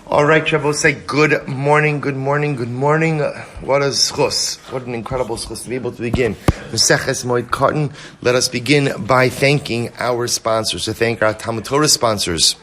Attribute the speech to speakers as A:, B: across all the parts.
A: All right, Shabbos, say good morning. What a schus. What an incredible schus to be able to begin. Maseches Moed Katan. Let us begin by thanking our sponsors, to thank our Talmud Torah sponsors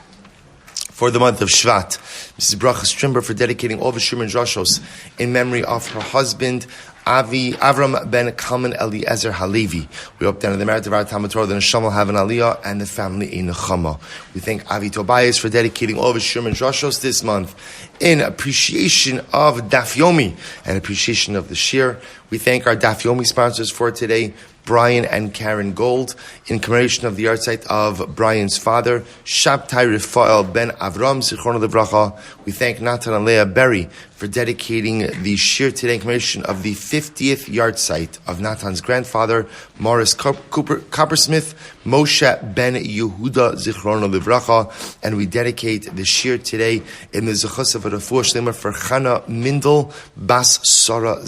A: for the month of Shvat. Mrs. Bracha Strimber for dedicating all the Shirman Drashos in memory of her husband, Avraham ben Kálman Eli'ezer Halevi. We hope that in the merit of our Talmud Torah, the Neshama will have an Aliyah and the family a Nechama. We thank Avi Tobias for dedicating all of his Shirman Drashos this month in appreciation of Daf Yomi and appreciation of the Shir. We thank our Daf Yomi sponsors for today, Brian and Karyn Gold, in commemoration of the yahrzeit of Brian's father, Shabtia Refael ben Avraham, Zichrono Livracha. We thank Natan Leah Berry for dedicating the shir today in commemoration of the 50th yahrzeit of Natan's grandfather, Coppersmith, Moshe ben Yehuda, Zichrono Livracha. And we dedicate the shir today in the zechus of a refuah sheleima for Chana, Mindel, bas Sora,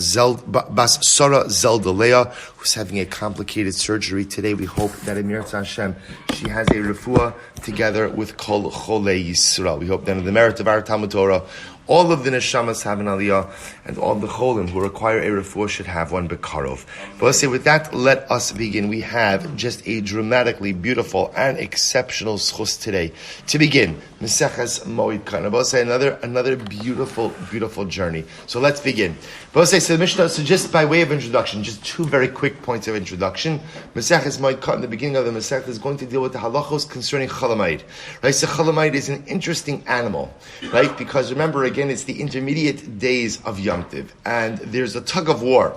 A: Zelda Leah, who's having a complicated surgery today. We hope that in Yirtzeh Hashem she has a refuah together with Kol Cholei Yisrael. We hope that in the merit of our Talmud Torah, all of the neshamas have an aliyah, and all the cholim who require a refuah should have one bekarov. But let's say with that, let us begin. We have just a dramatically beautiful and exceptional schus today. To begin, Maseches Moed Katan. But let's say another beautiful journey. So let's begin. But let's say, so the Mishnah, so just by way of introduction, just two very quick points of introduction. Maseches Moed Katan, the beginning of the Masech, is going to deal with the halachos concerning chalamayid. Right, so chalamayid is an interesting animal, right? Because remember, again, it's the intermediate days of Yom Tiv, and there's a tug of war.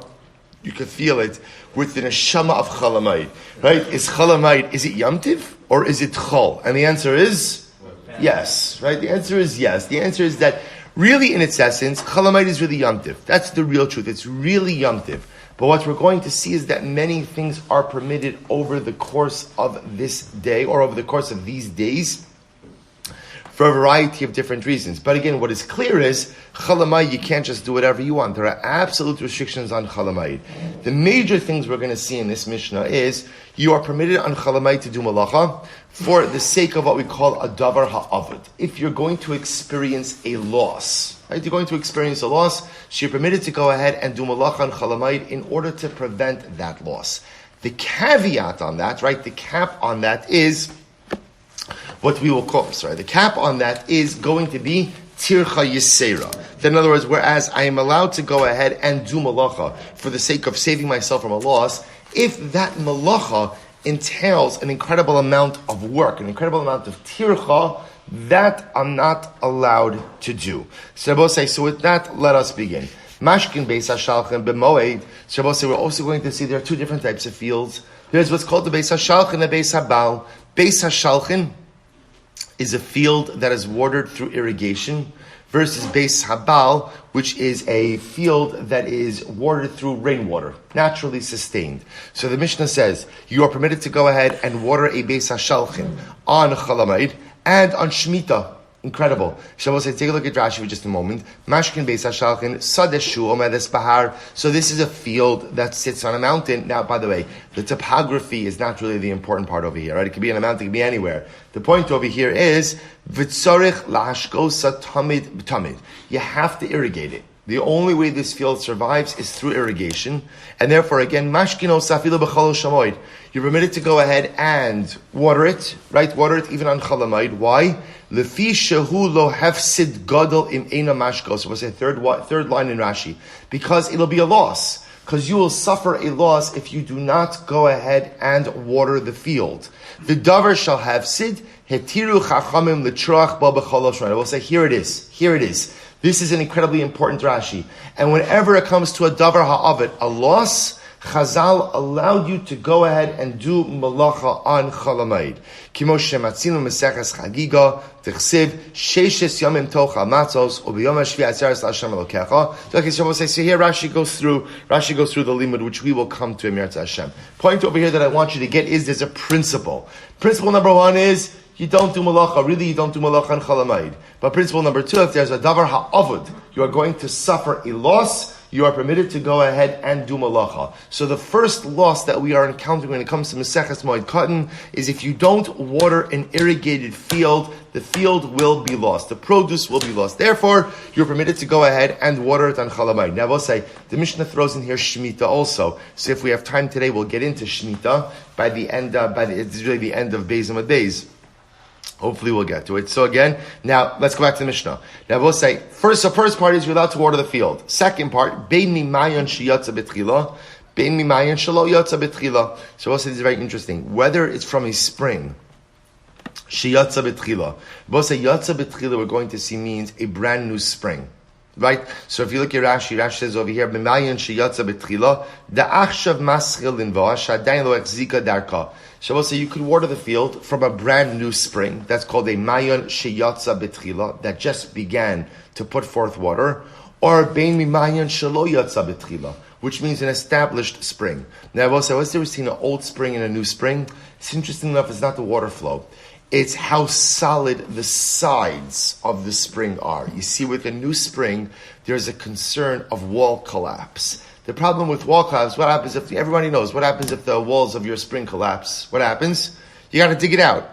A: You can feel it with the neshama of chalamayid, right? Is it Yom Tiv or is it chol? And the answer is yes, right? The answer is yes. The answer is that really, in its essence, chalamayid is really Yom Tiv. That's the real truth. It's really Yom Tiv. But what we're going to see is that many things are permitted over the course of this day or over the course of these days, for a variety of different reasons. But again, what is clear is, chalamayid, you can't just do whatever you want. There are absolute restrictions on chalamayid. The major things we're going to see in this Mishnah is, you are permitted on chalamayid to do malacha for the sake of what we call a davar ha'avad. If you're going to experience a loss, right? You're going to experience a loss, so you're permitted to go ahead and do malacha on chalamayid in order to prevent that loss. The caveat on that, right? The cap on that is what we will call, the cap on that is going to be tircha yisera. In other words, whereas I am allowed to go ahead and do malacha for the sake of saving myself from a loss, if that malacha entails an incredible amount of work, an incredible amount of tircha, that I'm not allowed to do. So with that, let us begin. Mashkin beis hashalchin b'moed. We're also going to see there are two different types of fields. There's what's called the beis hashalchin and the beis habal. Beis hashalchin is a field that is watered through irrigation, versus beis habal, which is a field that is watered through rainwater, naturally sustained. So the Mishnah says, you are permitted to go ahead and water a beis hashalchin on chalamayid and on shmita. Incredible. Shabbos says, take a look at Rashi for just a moment. Mashkin beis hashalchin sadeshu omedes bahar. So this is a field that sits on a mountain. Now, by the way, the topography is not really the important part over here, right? It could be on a mountain, it could be anywhere. The point over here is v'tzorich lahashkosa tamid b'tamid. You have to irrigate it. The only way this field survives is through irrigation, and therefore, again, mashkino safilu b'chol shamoid. You're permitted to go ahead and water it, right? Water it even on chalamayid. Why? Lefi shehu lo hefsid gadol im eina mashkos. What's the third line in Rashi? Because it'll be a loss. Because you will suffer a loss if you do not go ahead and water the field. The davar shall have sid hetiru chachamim l'troach ba b'chol shamoid. I will say, here it is. This is an incredibly important Rashi. And whenever it comes to a davar ha'avet, a loss, Chazal allowed you to go ahead and do malacha on chalamayid. Kimo shematzinu meseches chagiga t'chsiv sheishes yamim tocha matzos ubiyom hashvi atzeres l'Hashem elokecha. Okay, so here Rashi goes through the limud, which we will come to in Yirtzeh Hashem. Point over here that I want you to get is there's a principle. Principle number one is, you don't do malacha. Really, you don't do malacha on chalamayid. But principle number two, if there's a davar ha'avud, you are going to suffer a loss, you are permitted to go ahead and do malacha. So the first loss that we are encountering when it comes to Maseches Moed Katan is if you don't water an irrigated field, the field will be lost. The produce will be lost. Therefore, you're permitted to go ahead and water it on Chalamayid. Now, we'll say, the Mishnah throws in here Shemitah also. So if we have time today, we'll get into Shemitah by the end, it's really the end of Beis Amud Beis. Hopefully we'll get to it. So again, now let's go back to the Mishnah. Now we'll say, first part is you're allowed to water the field. Second part, Bein mimayon sheyatza betchila, Bein mimayon shelo yatza betchila. So we'll say this is very interesting. Whether it's from a spring, sheyatza betchila. We'll say yatza betchila we're going to see means a brand new spring. Right? So if you look at Rashi says over here, mimayon sheyatza betchila, da'achshav maschil linvoa, shadayin lo echzika darka. So we'll say you could water the field from a brand new spring. That's called a mayon sheyatza betchila, that just began to put forth water. Or bein mimayon shelo yatza betchila, which means an established spring. Now we'll say, what's the difference between an old spring and a new spring? It's interesting enough, it's not the water flow. It's how solid the sides of the spring are. You see, with a new spring, there's a concern of wall collapse. The problem with wall collapse, what happens if, everybody knows, what happens if the walls of your spring collapse? What happens? You gotta dig it out.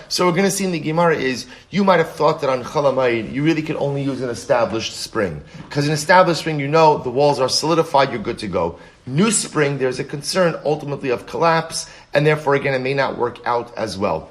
A: So we're gonna see in the Gemara is, you might have thought that on Chalamayid, you really could only use an established spring. Because an established spring, you know, the walls are solidified, you're good to go. New spring, there's a concern ultimately of collapse, and therefore again, it may not work out as well.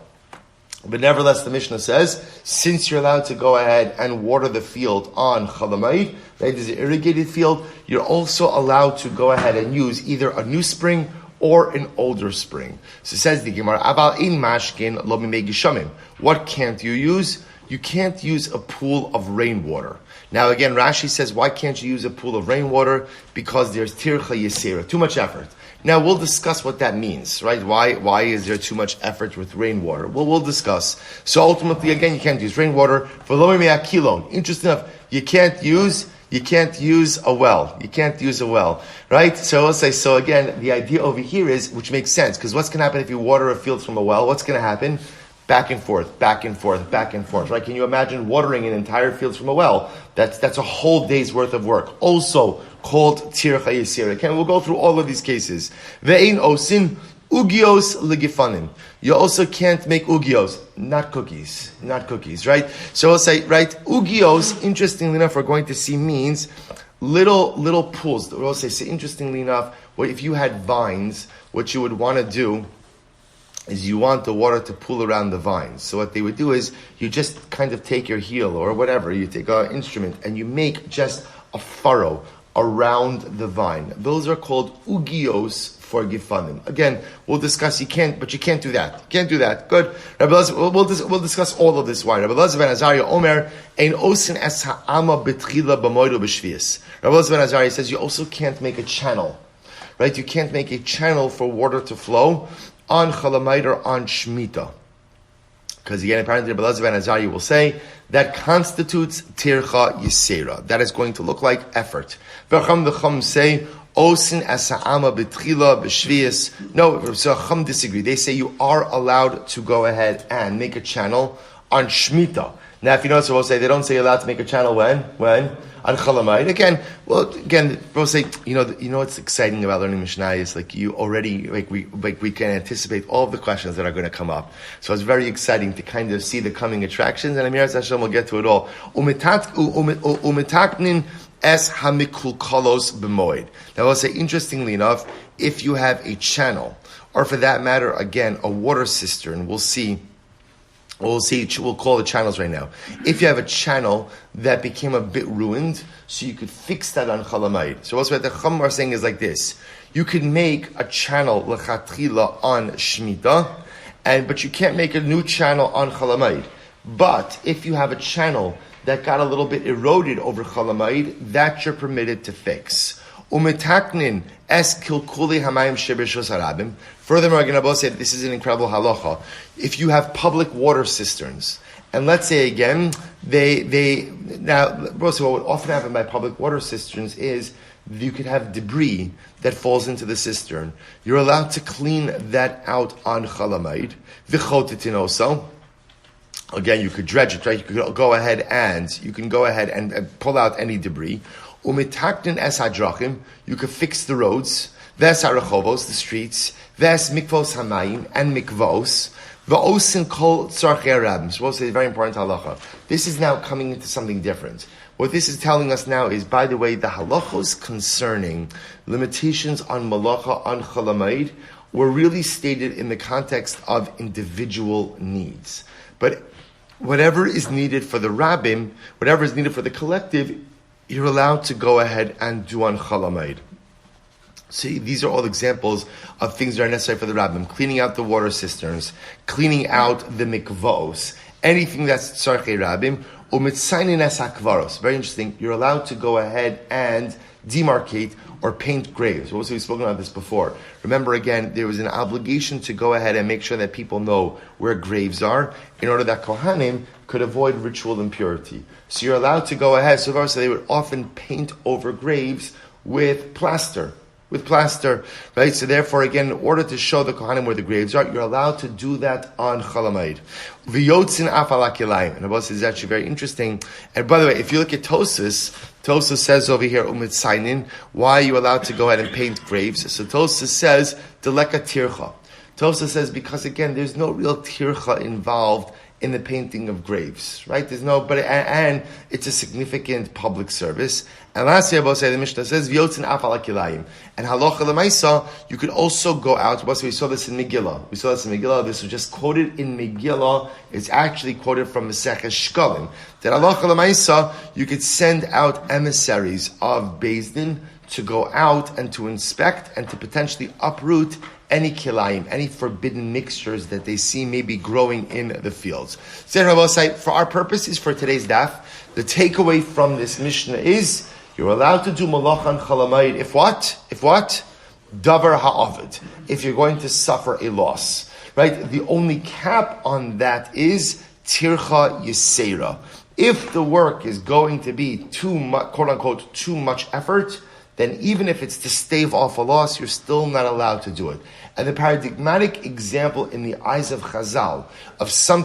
A: But nevertheless, the Mishnah says, since you're allowed to go ahead and water the field on Chalamayid, that is an irrigated field, you're also allowed to go ahead and use either a new spring or an older spring. So it says the Gemara, Aval in mashkin lo mimei gishamim. What can't you use? You can't use a pool of rainwater. Now again, Rashi says, why can't you use a pool of rainwater? Because there's tircha yesera, too much effort. Now we'll discuss what that means, right? Why is there too much effort with rainwater? Well, we'll discuss. So ultimately, again, you can't use rainwater. For lo mimei kilon, interesting enough, you can't use a well. You can't use a well, right? So we'll say, so again, the idea over here is, which makes sense, because what's going to happen if you water a field from a well? What's going to happen? Back and forth, right? Can you imagine watering an entire field from a well? That's a whole day's worth of work. Also called tircha yesira. Okay, we'll go through all of these cases. Ve'ein osin ugios legifanim. You also can't make ugios, not cookies, right? So we'll say, right, ugios, interestingly enough, we're going to see means little pools. We'll say, interestingly enough, if you had vines, what you would want to do is you want the water to pool around the vines. So what they would do is you just kind of take your heel or whatever, you take an instrument and you make just a furrow around the vine. Those are called ugios for gifanim. Again, we'll discuss, you can't do that. Good. Rabbi Elazar, we'll discuss all of this. Why? Rabbi Elazar ben Azariah Omer, ein osin es ha'ama betchila b'moed u'b'shvius. Rabbi Elazar ben Azariah says you also can't make a channel. Right? You can't make a channel for water to flow on Chalamayid or on Shemitah. Because again, apparently Rabbi Elazar ben Azariah will say that constitutes tircha yesera. That is going to look like effort. V'cham say osin asa'ama betchila b'shvius. No, so Chum disagree. They say you are allowed to go ahead and make a channel on Shemitah. Now, if you notice, we'll say they don't say you're allowed to make a channel when on Chalamayid. Again, we'll say you know what's exciting about learning Mishnah is you already we can anticipate all of the questions that are going to come up. So it's very exciting to kind of see the coming attractions, and Amir Hashem will get to it all. Umetaknin es hamikulkalos b'moed. Now, I'll say interestingly enough, if you have a channel, or for that matter, again, a water cistern, we'll call it channels right now. If you have a channel that became a bit ruined, so you could fix that on Chalamayid. So what the Chum are saying is like this. You could make a channel lechatchila on Shemitah, but you can't make a new channel on Chalamayid. But if you have a channel that got a little bit eroded over Chalamayid, that you're permitted to fix. Umetaknin es kilkuli hamayim shebeshos harabim. Furthermore, again, Abba said this is an incredible halacha. If you have public water cisterns, and let's say again, now, what would often happen by public water cisterns is you could have debris that falls into the cistern. You're allowed to clean that out on Chalamayid. V'chotitin also. Again, you could dredge it, right? You can go ahead and pull out any debris. Umitaknin es hadrachim, you could fix the roads. Ves harachovos, the streets. Ves mikvos hamayim, and mikvos. V'osin kol tzarchei rabim. So we'll say very important halacha. This is now coming into something different. What this is telling us now is, by the way, the halachos concerning limitations on malacha, on chalamayid, were really stated in the context of individual needs. But whatever is needed for the rabbim, whatever is needed for the collective, you're allowed to go ahead and do on chalamayid. See, these are all examples of things that are necessary for the rabbim. Cleaning out the water cisterns, cleaning out the mikvos, anything that's tzarchei rabbim, umitzainin es hakvaros. Very interesting. You're allowed to go ahead and demarcate or paint graves. Also, we've spoken about this before. Remember again, there was an obligation to go ahead and make sure that people know where graves are in order that Kohanim could avoid ritual impurity. So you're allowed to go ahead. So they would often paint over graves with plaster. Right? So therefore, again, in order to show the Kohanim where the graves are, you're allowed to do that on Chalamayid. V'yotzin af ala kilayim. And Abbas is actually very interesting. And by the way, if you look at Tosas says over here, umitzainin, why are you allowed to go ahead and paint graves? So Tosas says, deleka tircha. Tosas says, because again, there's no real tircha involved in the painting of graves, right? There's no, and it's a significant public service. And lastly, the Mishnah says, "V'yotzin af ala kilayim." And halacha l'maisa, you could also go out. We saw this in Megillah. This was just quoted in Megillah. It's actually quoted from Maseches Shkalim. That halacha l'maisa, you could send out emissaries of Beis Din to go out and to inspect and to potentially uproot any kilayim, any forbidden mixtures that they see maybe growing in the fields. So, for our purposes for today's daf, the takeaway from this Mishnah is you're allowed to do malacha and chalamayid if what? Davar ha'avid. If you're going to suffer a loss. Right? The only cap on that is tircha yisera. If the work is going to be too much, quote unquote, too much effort, then even if it's to stave off a loss, you're still not allowed to do it. And the paradigmatic example in the eyes of Chazal,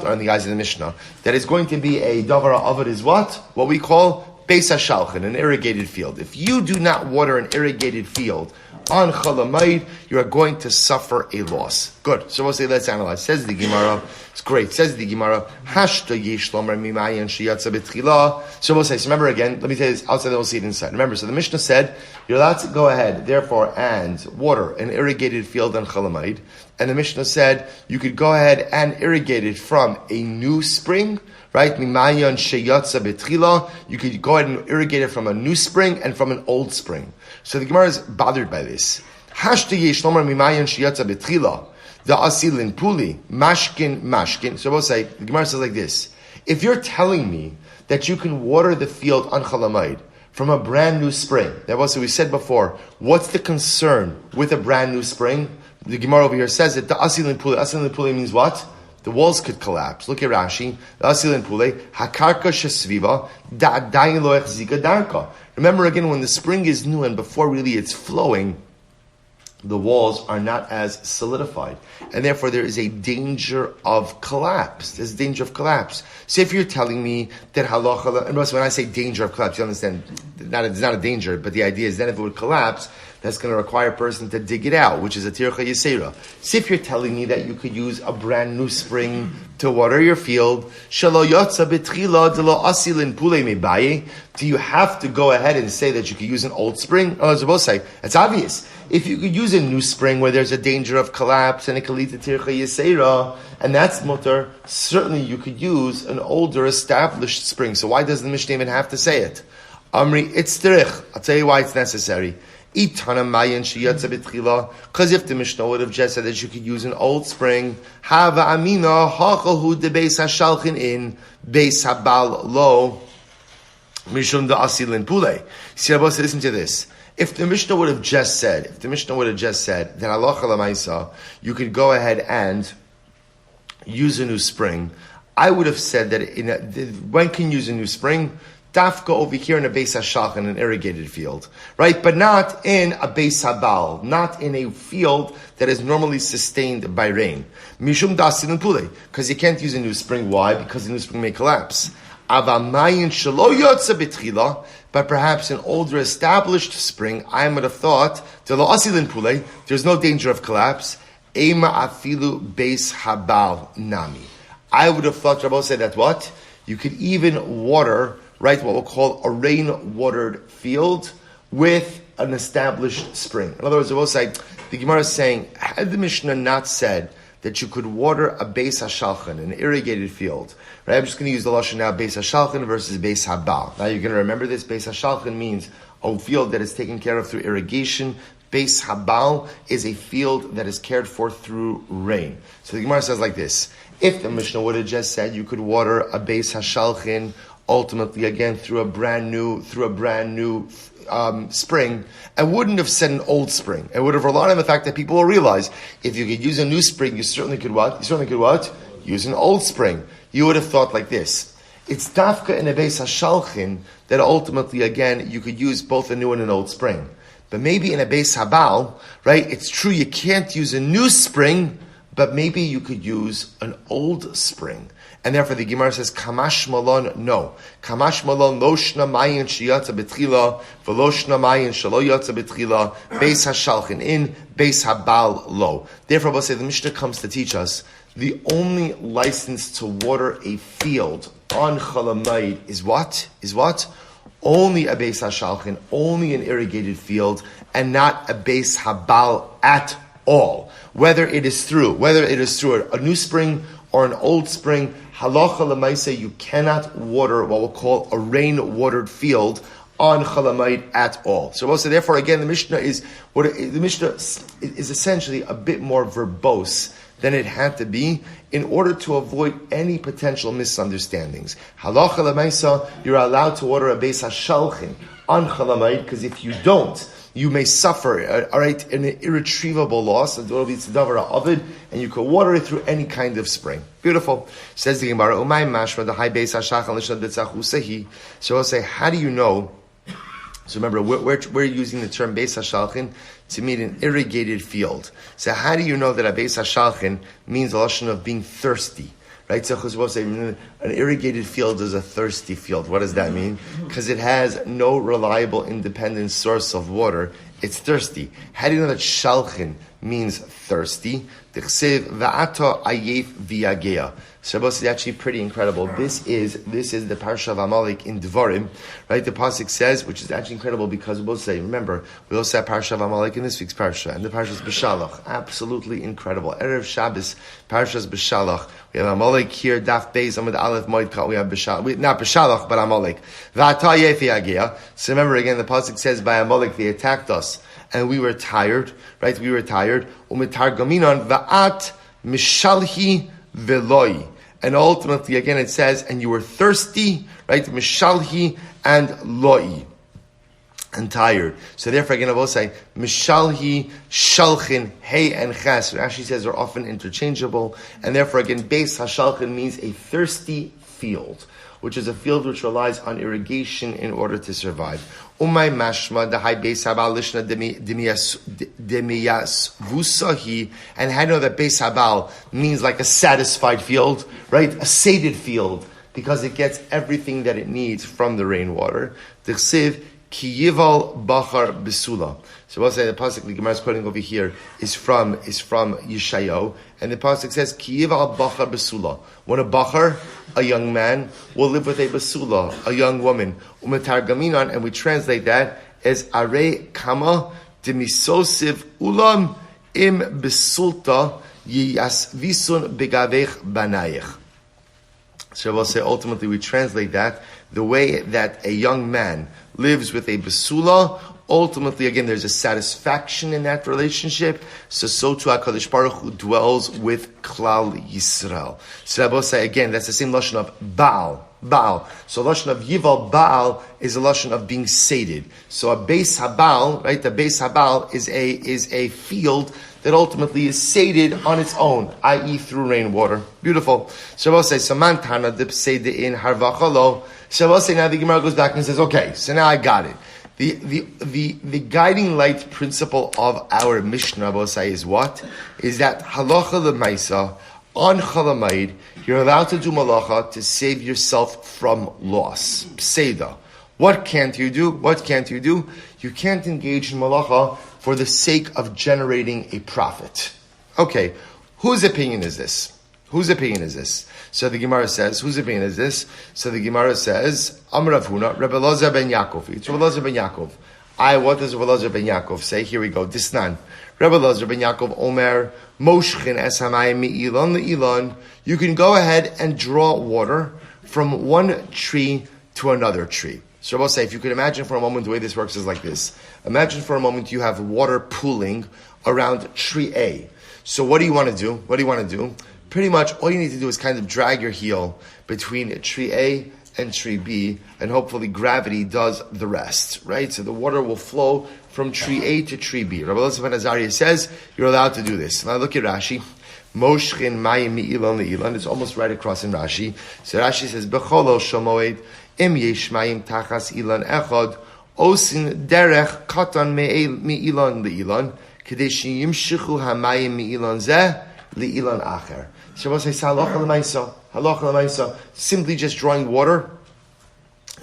A: or in the eyes of the Mishnah, that is going to be a davar ha'avid is what? What we call Beis HaShalchan, an irrigated field. If you do not water an irrigated field on Chalamayid, you are going to suffer a loss. Good. So we'll say, let's analyze. Says the Gemara. It's great. Says the Gemara. Hashta yishlomer mimayan sheyatza betchila. So we'll say, so remember again, let me tell you this outside, then we'll see it inside. Remember, so the Mishnah said, you're allowed to go ahead, therefore, and water an irrigated field on Chalamayid. And the Mishnah said, you could go ahead and irrigate it from a new spring, right? Mimayan sheyatza betchila. You could go ahead and irrigate it from a new spring and from an old spring. So the Gemara is bothered by this. Hashta yeshlomer mimayan sheyatza betchila. The asilin puli mashkin. So we'll say, the Gemara says like this: if you're telling me that you can water the field on Chalamayid from a brand new spring, that was what we said before. What's the concern with a brand new spring? The Gemara over here says that the asilin puli means what? The walls could collapse. Look at Rashi. The asilin puli hakarka shesviva da'adayin lo echzika darka. Remember again, when the spring is new and before really it's flowing, the walls are not as solidified. And therefore there is a danger of collapse. There's a danger of collapse. So if you're telling me that halacha, and when I say danger of collapse, you understand, it's not a danger, but the idea is that if it would collapse, that's going to require a person to dig it out, which is a tircha yisera. So if you're telling me that you could use a brand new spring to water your field, shelo yotza betchila de lo asilin pule mebaye, do you have to go ahead and say that you could use an old spring? Oh, as both say, it's obvious. If you could use a new spring where there's a danger of collapse and it could lead to tircha yisera, and that's mutter, certainly you could use an older established spring. So why does the Mishnah even have to say it? Amri itzterich. I'll tell you why it's necessary. Because if the Mishnah would have just said that you could use an old spring, Hava Amina Hachahu de Beis HaShalchin in Beis Habal Lo Mishum da Asilin Pule. See, listen to this. If the Mishnah would have just said that halacha l'maisa, you could go ahead and use a new spring, I would have said that when can you use a new spring? Dafka over here in a Beis HaShalchan, an irrigated field, right? But not in a Beis Habal, not in a field that is normally sustained by rain. Mishum dasilin pule, because you can't use a new spring. Why? Because the new spring may collapse. Avamayin shelo yotza betchila, but perhaps an older established spring, I would have thought, de lo asilin pule, there's no danger of collapse. Ema afilu beis habal nami. I would have thought Rabbi said that what? You could even water, right, what we'll call a rain-watered field with an established spring. In other words, Rabbi said, the Gemara is saying, had the Mishnah not said that you could water a beis hashalchan, an irrigated field, right? I'm just going to use the lashon now, beis hashalchan versus beis habal. Now you're going to remember this. Beis hashalchan means a field that is taken care of through irrigation. Beis habal is a field that is cared for through rain. So the Gemara says like this: if the Mishnah would have just said you could water a beis hashalchan, ultimately again through a brand new spring, I wouldn't have said an old spring. I would have relied on the fact that people will realize if you could use a new spring, you certainly could what? Use an old spring. You would have thought like this: it's dafka in a beis hashalchan that ultimately again you could use both a new and an old spring. But maybe in a beis habal, right, it's true you can't use a new spring, but maybe you could use an old spring. And therefore the Gemara says, Kamash malon, no. Kamash malon, lo shna mayin shiyatza betchila, v'lo shna mayin shalo yatza betchila, beis hashalchin in, beis habal lo. Therefore, we'll say the Mishnah comes to teach us the only license to water a field on Chalamayid is what? Only a beis hashalchin, only an irrigated field, and not a beis habal at all. Whether it is through a new spring or an old spring, halacha l'maaseh, you cannot water what we'll call a rain-watered field on Chalamayid at all. So also, therefore, again, the Mishnah is essentially a bit more verbose than it had to be in order to avoid any potential misunderstandings. Halacha l'maaseh, you're allowed to water a beis hashalchin on Chalamayid, because if you don't, you may suffer, an irretrievable loss, and you can water it through any kind of spring. Beautiful. Says the Gemara, so I'll say, how do you know? So remember, we're using the term beis hashalchin to mean an irrigated field. So how do you know that a beis hashalchin means a lashon of being thirsty? Right, so we'll say an irrigated field is a thirsty field. What does that mean? Because it has no reliable, independent source of water. It's thirsty. How do you know that shalchin means thirsty? T'chsev va'ato ayef v'yagea. Shabbos is actually pretty incredible. This is the parsha of Amalek in Dvarim, right? The pasuk says, which is actually incredible because we'll say, remember, we also have parsha of Amalek in this week's parsha, and the parsha is B'Shalach. Absolutely incredible. Erev Shabbos, parsha is B'Shalach. We have Amalek here, Daf Beis, Amud Aleph, Moed, we have B'Shalach. Not B'Shalach, but Amalek. V'ata ayef v'yagea. So remember again, the pasuk says, by Amalek they attacked us, and we were tired, right? We were tired. Umitar gaminon va'at mishalhi veloi. And ultimately, again, it says, and you were thirsty, right? Mishalhi and loi. And tired. So therefore, again, I will say, mishalhi, shalchin, hey, and ches. It actually says are often interchangeable. And therefore, again, beis hashalchin means a thirsty field, which is a field which relies on irrigation in order to survive. Umay mashma the high beis habal lishna demiyas vusahi, and how do you know that beis habal means like a satisfied field, right? A sated field, because it gets everything that it needs from the rainwater. T'chsev ki yival bachar besula. So we'll say the pasuk the Gemara is quoting over here is from Yeshayahu, and the pasuk says ki yival bachar besula. When a bachar, a young man, will live with a basula, a young woman. Umetargaminan, and we translate that as are kama demisosiv ulam im besulta yasvisun begavech banayich. So we'll say ultimately we translate that the way that a young man lives with a basula. Ultimately, again, there's a satisfaction in that relationship. So too HaKadosh Baruch Hu dwells with Klal Yisrael. So Rabbi say again, that's the same lashon of Baal. So lashon of Yival Baal is a lashon of being sated. So a beis habal, right? The beis habal is a field that ultimately is sated on its own, i.e. through rainwater. Beautiful. So Rabbi say, Samantana dip in harvachalo. So Rabbi say, now the Gemara goes back and says, okay, so now I got it. The guiding light principle of our Mishnah, Bosai, is what? Is that halacha l'maisa, on Chalamayid, you're allowed to do malacha to save yourself from loss. Pseida. What can't you do? You can't engage in malacha for the sake of generating a profit. Okay, whose opinion is this? Whose opinion is this? So the Gemara says, whose opinion is this? So the Gemara says, Amr Rav Huna, Rabbi Elazar ben Yaakov. It's Rabbi Elazar ben Yaakov. What does Rabbi Elazar ben Yaakov say? Here we go. Disnan. Rabbi Elazar ben Yaakov Omer, Moshchin es hamayim mi'ilan le'ilan. You can go ahead and draw water from one tree to another tree. So Rabbi say, if you could imagine for a moment, the way this works is like this. Imagine for a moment you have water pooling around tree A. So what do you want to do? What do you want to do? Pretty much all you need to do is kind of drag your heel between tree A and tree B, and hopefully gravity does the rest, right? So the water will flow from tree A to tree B. Rabbi Elazar ben Azariah says you're allowed to do this. Now look at Rashi. Moshchin mayim mi'ilan le'ilan. It's almost right across in Rashi. So Rashi says, Becholo shamoed im yesh mayim tachas ilan echad osin derech katan mi'ilan le'ilan kedei sheyimshichu hamayim mi'ilan zeh le'ilan acher. Shabbos says halacha l'maisa, simply just drawing water.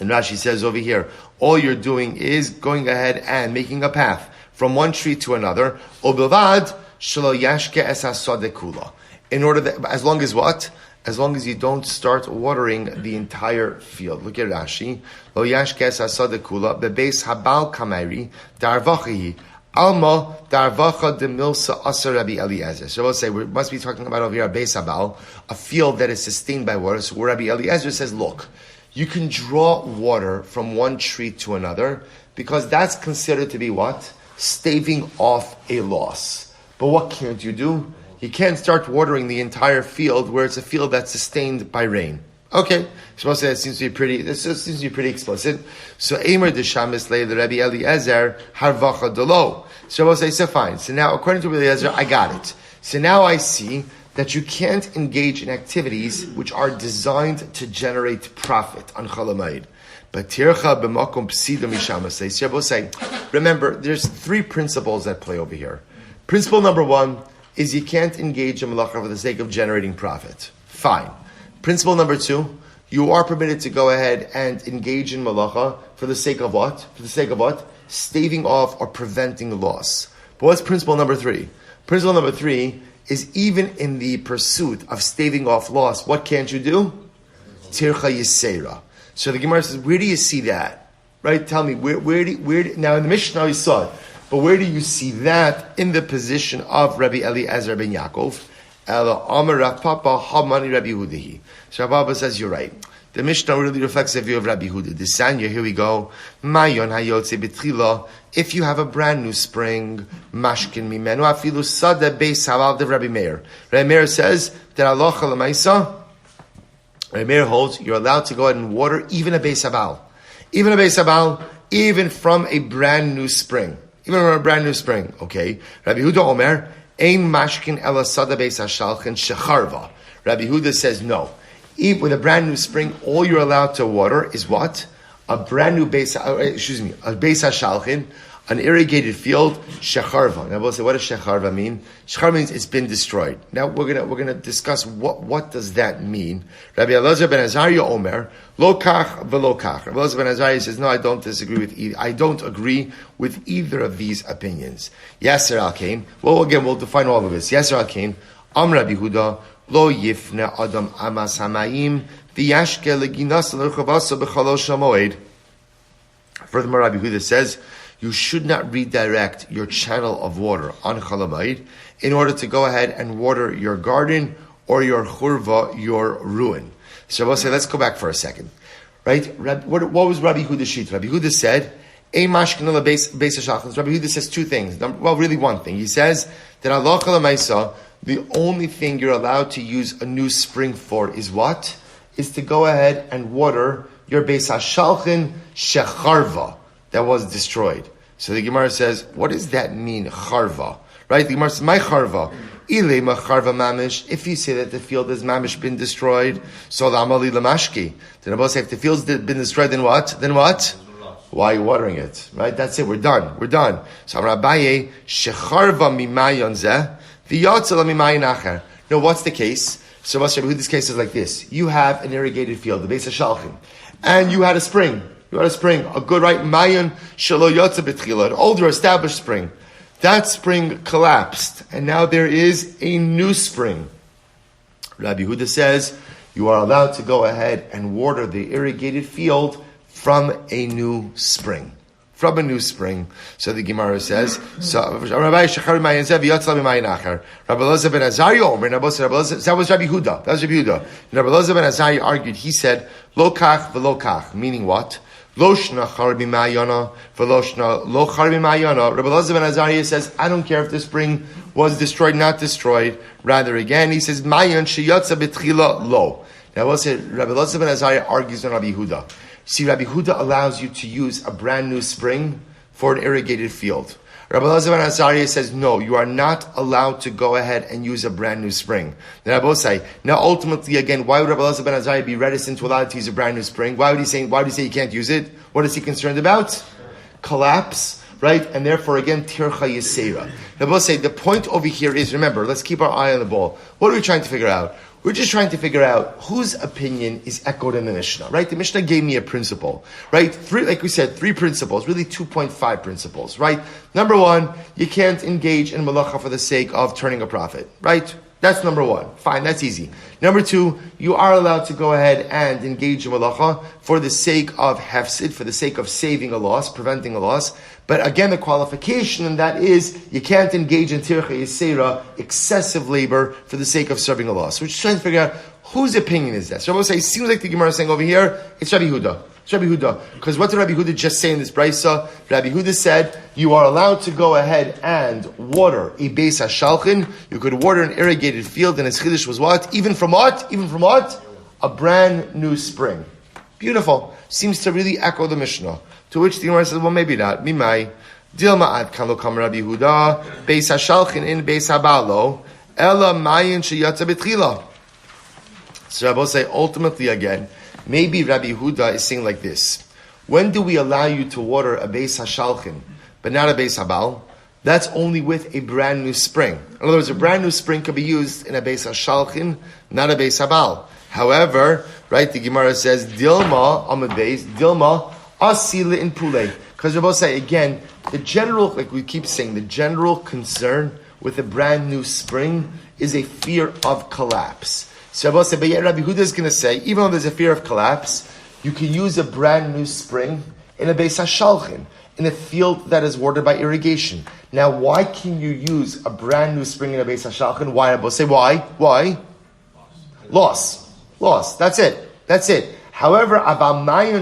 A: And Rashi says over here, all you're doing is going ahead and making a path from one tree to another. Obilvad shelo yashke es hasodeh kula. In order that, as long as what? As long as you don't start watering the entire field. Look at Rashi. Lo yashke es hasodeh kula bebeis habal kameri darvachihi. Alma darvacha de milsa asar Rabbi Eliezer. So we'll say we must be talking about over here a beis habal, a field that is sustained by water. So where Rabbi Eliezer says, look, you can draw water from one tree to another because that's considered to be what? Staving off a loss. But what can't you do? You can't start watering the entire field where it's a field that's sustained by rain. Okay, so that seems to be pretty explicit. So Eimer de Shamis lay the Rabbi Eliezer harvacha delo. So Rabbi say, so fine. So now, according to Rabbi Eliezer, I got it. So now I see that you can't engage in activities which are designed to generate profit on Chalamayid. But tircha b'makom psida mishamas say. So Rabbi say, remember, there's three principles that play over here. Principle number one is you can't engage in malacha for the sake of generating profit. Fine. Principle number two, you are permitted to go ahead and engage in malacha for the sake of what? For the sake of what? Staving off or preventing loss. But what's principle number three? Principle number three is even in the pursuit of staving off loss, what can't you do? Tircha yisera. So the Gemara says, where do you see that? Right? Tell me, where now in the Mishnah you saw it, but where do you see that in the position of Rabbi Eliezer ben Yaakov? So Rabbi says, you're right. The Mishnah really reflects the view of Rabbi Yehuda. The Sanya, here we go. If you have a brand new spring, mashkin mimenu afilu sada beis halal de Rabbi Meir. Rabbi Meir says that halacha l'maisa. Rabbi Meir holds you're allowed to go ahead and water even a beis habal, even from a brand new spring, Okay, Rabbi Yehuda Omer. Ein mashkin ela sada beis hashalchen shecharva. Rabbi Yehuda says no. With a brand new spring, all you're allowed to water is what? A brand new beis hashalchen, an irrigated field, shecharva. Now we'll say, what does shecharva mean? Shecharva means it's been destroyed. Now we're gonna discuss what does that mean. Rabbi Elazar ben Azariah Omer, lo kach velo kach. Rabbi Elazar ben Azariah says, no, I don't agree with either of these opinions. Yasser al kain. Well, again, we'll define all of this. Yasser al kain. Am Rabbi Yehuda, lo yifne adam amas hamayim v'yashke leginas l'rchavasa b'chalosh hamoed. Furthermore, Rabbi Yehuda says, you should not redirect your channel of water on Chalamayid in order to go ahead and water your garden or your churva, your ruin. So we'll say, let's go back for a second. Right? What was Rabbi Yehuda's sheet? Rabbi Yehuda said, Rabbi Yehuda says two things. Well, really one thing. He says that Allah Chalamaysa, the only thing you're allowed to use a new spring for is what? Is to go ahead and water your Beis HaShalchin Shecharva that was destroyed. So the Gemara says, what does that mean, charva? Right? The Gemara says, my charva. Ilema charva mamish. If you say that the field has mamish been destroyed, so the amali lamashki. Then Rabbi say, if the field's been destroyed, then what? Why are you watering it? Right? That's it. We're done. So Rabbi shecharva mimayon zeh v'yotzel mimayon acher. No, what's the case? So this case is like this. You have an irrigated field, the Beis HaShalchin, and you had a spring. A good, right? Mayan shelo yotze betchila, an older established spring. That spring collapsed, and now there is a new spring. Rabbi Yehuda says, you are allowed to go ahead and water the irrigated field from a new spring. From a new spring. So the Gemara says, Rabbi Shechari Mayin Zev Yatzla B'Mayin Acher. Rabbi Elazar ben Azariah Omer, that was Rabbi Yehuda. That was Rabbi Yehuda. And Rabbi Elazar ben Azariah argued, he said, Lo kach v'lo kach, meaning what? Lo shna char b'mayana, v'lo shna lo char b'mayana. Rabbi Elazar ben Azariah says, I don't care if the spring was destroyed, not destroyed. Rather, again, he says, Mayan sheyatza b'tchila lo. Now, we'll say, Rabbi Elazar ben Azariah argues on Rabbi Yehuda. See, Rabbi Yehuda allows you to use a brand new spring for an irrigated field. Rabbi Elazar ben Azariah says, no, you are not allowed to go ahead and use a brand new spring. Then I both say, now ultimately, again, why would Rabbi Elazar ben Azariah be reticent to allow you to use a brand new spring? Why would he say you can't use it? What is he concerned about? Collapse, right? And therefore, again, tircha yisera. Now both say, the point over here is, remember, let's keep our eye on the ball. What are we trying to figure out? We're just trying to figure out whose opinion is echoed in the Mishnah, right? The Mishnah gave me a principle, right? Like we said, 3 principles, really 2.5 principles, right? Number 1, you can't engage in malacha for the sake of turning a profit, right? That's number 1. Fine, that's easy. Number 2, you are allowed to go ahead and engage in malacha for the sake of hefsid, for the sake of saving a loss, preventing a loss. But again, the qualification in that is you can't engage in tircha yisera, excessive labor, for the sake of serving a loss. We're just trying to figure out whose opinion is that. So Rabbi say, it seems like the Gemara is saying over here, it's Rabbi Yehuda. It's Rabbi Yehuda. Because what did Rabbi Yehuda just say in this brisa? Rabbi Yehuda said, you are allowed to go ahead and water a beis hashalchin. You could water an irrigated field, and his chiddush was what? Even from what? Even from what? A brand new spring. Beautiful. Seems to really echo the Mishnah. To which the Gemara says, well, maybe not. Mimai. Dilma ad kan lo kam Rabbi Yehuda. Beis hashalchin in beis habalo. Ela mayin sheyatza betchila. So Rabbi will say, ultimately again, maybe Rabbi Yehuda is saying like this. When do we allow you to water a beis hashalchin, but not a beis habal? That's only with a brand new spring. In other words, a brand new spring could be used in a beis hashalchin, not a beis habal. However, right, the Gemara says, Dilma, Amud Beis, Dilma, Asila in Pule. Because Rabbi will say, again, the general, like we keep saying, the general concern with a brand new spring is a fear of collapse. So Rabbi will say, but yet Rabbi Yehuda is going to say, even though there's a fear of collapse, you can use a brand new spring in a beis hashalchin, in a field that is watered by irrigation. Now, why can you use a brand new spring in a beis hashalchin? Why? Rabbi will say, why? Why? Loss. That's it. However, but maybe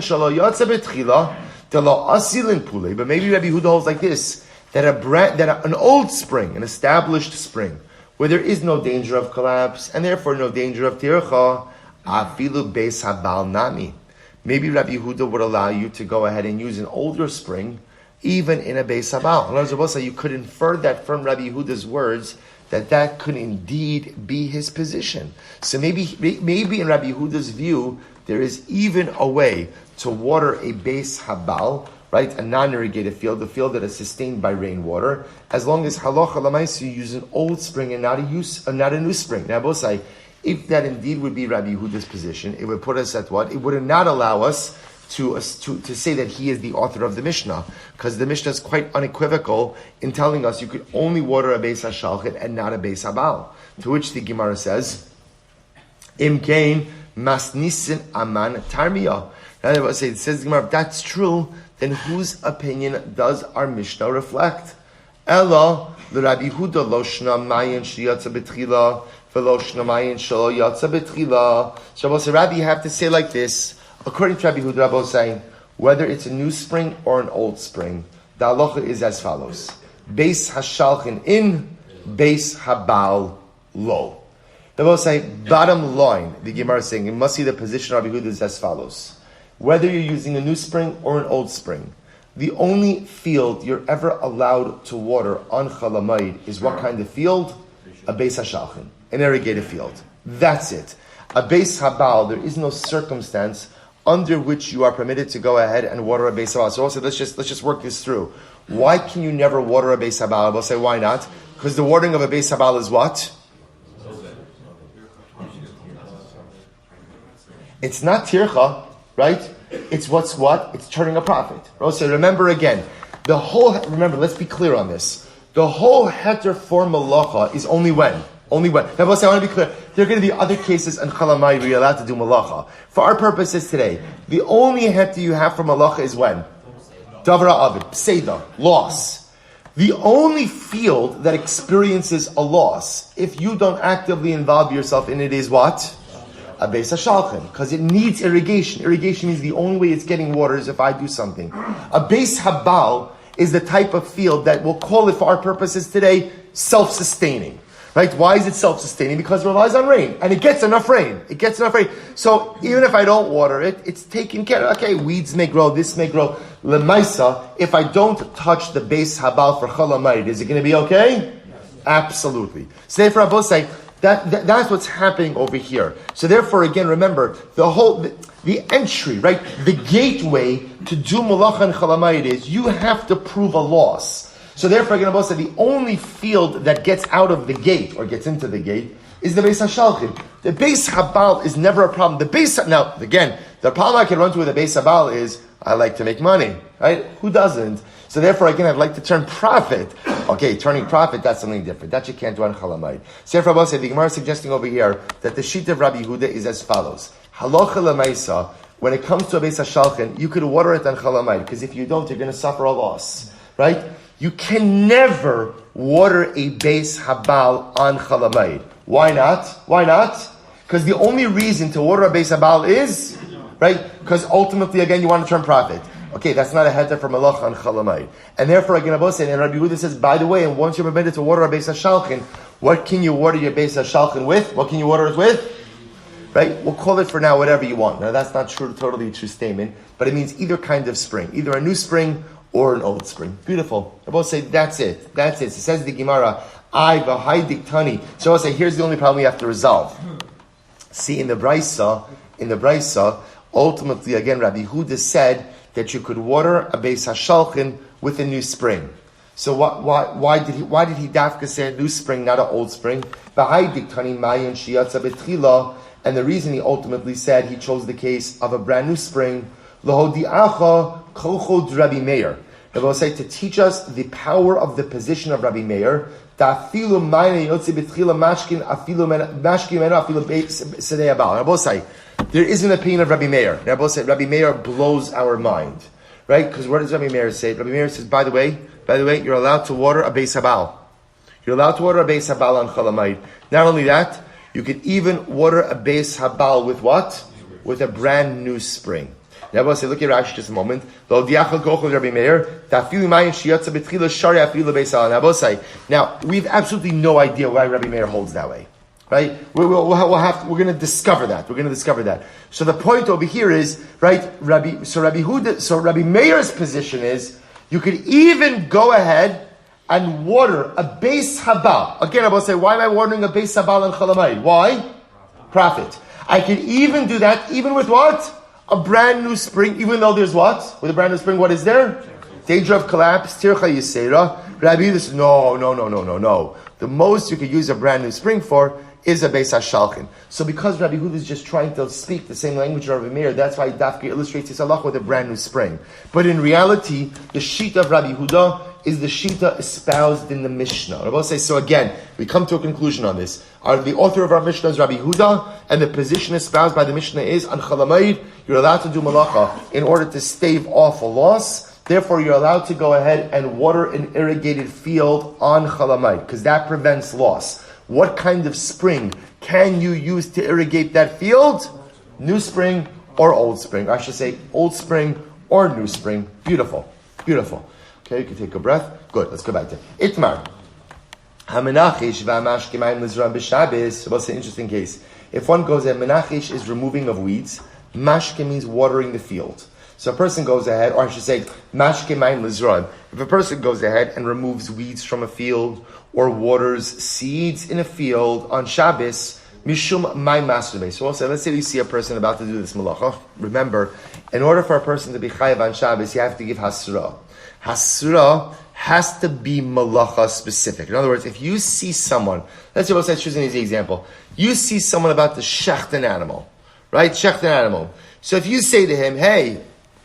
A: Rabbi Yehuda holds like this, that an old spring, an established spring, where there is no danger of collapse, and therefore no danger of tircha, afilu beis habal nami. Maybe Rabbi Yehuda would allow you to go ahead and use an older spring, even in a beis habal. In other words, you could infer that from Rabbi Yehuda's words, that could indeed be his position. So maybe in Rabbi Yehuda's view, there is even a way to water a beis habal, right, a non-irrigated field, a field that is sustained by rainwater, as long as halacha l'maisa you use an old spring and not a new spring. Now, both say, if that indeed would be Rabbi Yehuda's position, it would put us at what? It would not allow us to say that he is the author of the Mishnah, because the Mishnah is quite unequivocal in telling us you could only water a beis hashalchin and not a beis habal. To which the Gemara says, Im kain masnisin aman tarmiya. It says the Gemara, if that's true, then whose opinion does our Mishnah reflect? Ella l'Rabbi Yehuda lo shna mayin sheyatza betchila v'lo shna mayin shelo yatza betchila. So Rabbi, you have to say like this. According to Rabbi Yehuda, Rabbi is saying, whether it's a new spring or an old spring, the halacha is as follows: beis hashalchin in, beis habal lo. Rabbi is saying, bottom line, the Gemara is saying, you must see the position of Rabbi Yehuda is as follows: whether you're using a new spring or an old spring, the only field you're ever allowed to water on Chol Hamoed is what kind of field? A beis hashalchin, an irrigated field. That's it. A beis habal, there is no circumstance under which you are permitted to go ahead and water a beis habal. So also, let's just work this through. Why can you never water a beis habal? We'll say, why not? Because the watering of a beis habal is what? It's not tircha, right? It's what's what? It's turning a profit. So remember again, let's be clear on this. the whole heter for malacha is only when. Only when. Now, I want to be clear. There are going to be other cases in Chalamayid where you're allowed to do malacha. For our purposes today, the only heter you have for malacha is when? Davra avid, pseida, loss. The only field that experiences a loss, if you don't actively involve yourself in it, is what? A beis hashalchin, because it needs irrigation. Irrigation means the only way it's getting water is if I do something. A beis habal is the type of field that we'll call it for our purposes today self-sustaining. Right? Why is it self-sustaining? Because it relies on rain. And it gets enough rain. So even if I don't water it, it's taken care of. Okay, weeds may grow, this may grow. Lemaisa, if I don't touch the beis habal for chalamayid, is it going to be okay? Yes. Absolutely. So therefore, I will say, that's what's happening over here. So therefore, again, remember, the entry, right? The gateway to do malacha and chalamayid is, you have to prove a loss. So therefore, again, I say the only field that gets out of the gate, or gets into the gate, is the beis hashalchim. The beis habal is never a problem. Now, again, the problem I can run to with the beis habal is, I like to make money, right? Who doesn't? So therefore, again, I'd like to turn profit. Okay, turning profit, that's something different. That you can't do on chalamayid. So therefore, the Gemara is suggesting over here that the sheet of Rabbi Yehuda is as follows. Halacha lemaisa, when it comes to a beis hashalchin, you could water it on chalamayid, because if you don't, you're going to suffer a loss, right? You can never water a beis habal on chalamayid. Why not? Because the only reason to water a beis habal is, right? Because ultimately, again, you want to turn profit. Okay, that's not a heter for malacha on chalamayid. And therefore, again, and Rabbi Yehuda says, by the way, and once you're permitted to water a beis hashalchin, what can you water your beis hashalchin with? What can you water it with? Right? We'll call it for now whatever you want. Now, that's not totally a true statement, but it means either kind of spring, either a new spring or an old spring. Beautiful. I will say that's it. It says the Gemara, I v'hai diktani. So I will say, here's the only problem we have to resolve. See, in the Braisa, ultimately, again, Rabbi Yehuda said that you could water a beis hashalchin with a new spring. So why did he dafka say a new spring, not an old spring? V'hai diktani mayan shiyatza betchila. And the reason he ultimately said he chose the case of a brand new spring, L'hodi'acha kochod Rabbi Meir. I will say to teach us the power of the position of Rabbi Meir. Ta'afilu mayne yotzi betchila mashkin afilu meno afilu sedei abal. I will say there is an opinion of Rabbi Meir. I will say Rabbi Meir blows our mind, right? Because what does Rabbi Meir say? Rabbi Meir says, by the way, you're allowed to water a beis habal. You're allowed to water a beis habal on chalamayid. Not only that, you could even water a beis habal with what? With a brand new spring. Now, I will say, look at Rashi just a moment. Now, we have absolutely no idea why Rabbi Meir holds that way, right? We're going to discover that. So the point over here is, right? Rabbi Meir's position is, you could even go ahead and water a beis habal. Again, I will say, why am I watering a beis habal on chalamayid? Why? Profit. I could even do that, even with what? A brand new spring, even though there's what? With a brand new spring, what is there? Danger of collapse, tircha yisera. Rabbi Yehuda says, no. The most you could use a brand new spring for is a beis hashalchin. So because Rabbi Yehuda is just trying to speak the same language of Rabbi Meir, that's why Dafka illustrates his halach with a brand new spring. But in reality, the sheet of Rabbi Yehuda is the shita espoused in the Mishnah. I will say, so again, we come to a conclusion on this. The author of our Mishnah is Rabbi Yehuda, and the position espoused by the Mishnah is, on chalamayid, you're allowed to do malacha in order to stave off a loss. Therefore, you're allowed to go ahead and water an irrigated field on chalamayid, because that prevents loss. What kind of spring can you use to irrigate that field? New spring or old spring. I should say old spring or new spring. Beautiful. Okay, you can take a breath. Good, let's go back to Itmar. Hamenachish v'amashkimayim lizram b'shabes. What's an interesting case? If one goes ahead, menachish is removing of weeds. Mashke means watering the field. So a person goes ahead, or I should say, mashkimayim lizram. If a person goes ahead and removes weeds from a field, or waters seeds in a field on Shabbos, mishum my masturbate. So also, let's say you see a person about to do this malacha. Remember, in order for a person to be chayav on Shabbos, you have to give hasura. Hasura has to be malacha specific. In other words, if you see someone, let's say, let's choose an easy example. You see someone about to shecht an animal, right? Shecht an animal. So if you say to him, hey,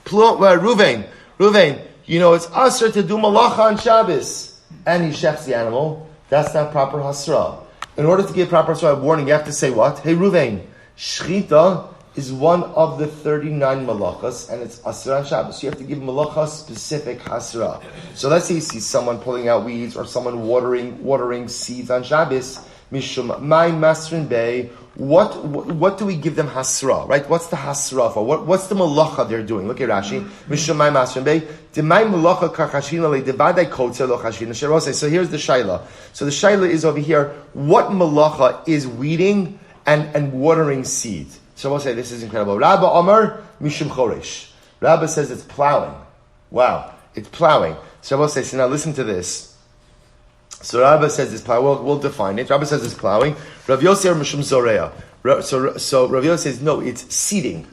A: Ruvain, you know, it's asr to do malacha on Shabbos. and he shechs the animal, that's not proper hasra. In order to give proper hasra warning, you have to say what? Hey Ruvain, shchita is one of the 39 malachas, and it's asra on Shabbos. So you have to give malacha specific hasra. So let's say you see someone pulling out weeds or someone watering seeds on Shabbos. Mishum my masrin bay. What do we give them hasra? Right? What's the hasra for? What's the malacha they're doing? Look at Rashi. Mishum my masrin bay. Demai malacha kachashina le devadai kotzer lo chashina sherose. So here's the shaila. So the shaila is over here. What malacha is weeding and watering seed? So we'll say this is incredible. Rabba Omer Mishum Choresh. Rabba says it's plowing. Wow, it's plowing. So we'll say, so now listen to this. So Rabba says it's plowing. We'll define it. Rabba says it's plowing. Rav Yosef Mishum Zorea. So Rav Yosef says no, it's seeding.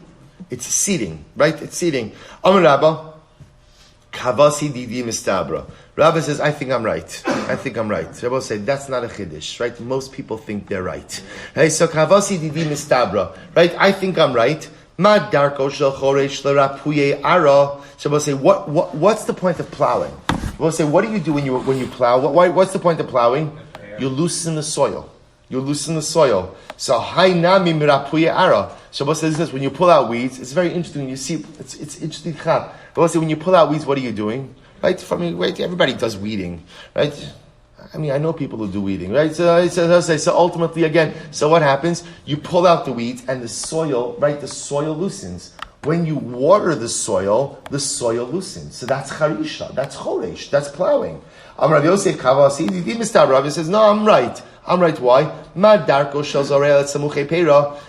A: It's seeding, right? It's seeding. Omer Rabba Kavasi Didi Mistabra. Rabbi says, I think I'm right. Rabbi will say, that's not a chiddush, right? Most people think they're right. Hey, so kavasi didi mistabra, right? I think I'm right. Ma darko shel choresh l'rapuye ara. So we'll say, what's the point of plowing? We'll say, what do you do when you plow? What's the point of plowing? You loosen the soil. So hainami mirapuye ara. So we'll say this: when you pull out weeds, it's very interesting. You see, it's interesting. But we'll say, when you pull out weeds, what are you doing? Right? Everybody does weeding, right? I mean, I know people who do weeding, right? So ultimately, again, so what happens? You pull out the weeds and the soil, right? The soil loosens. When you water the soil loosens. So that's charisha, that's choresh, that's plowing. Rav Yosef Kavasi, Rav says, no, I'm right. Why?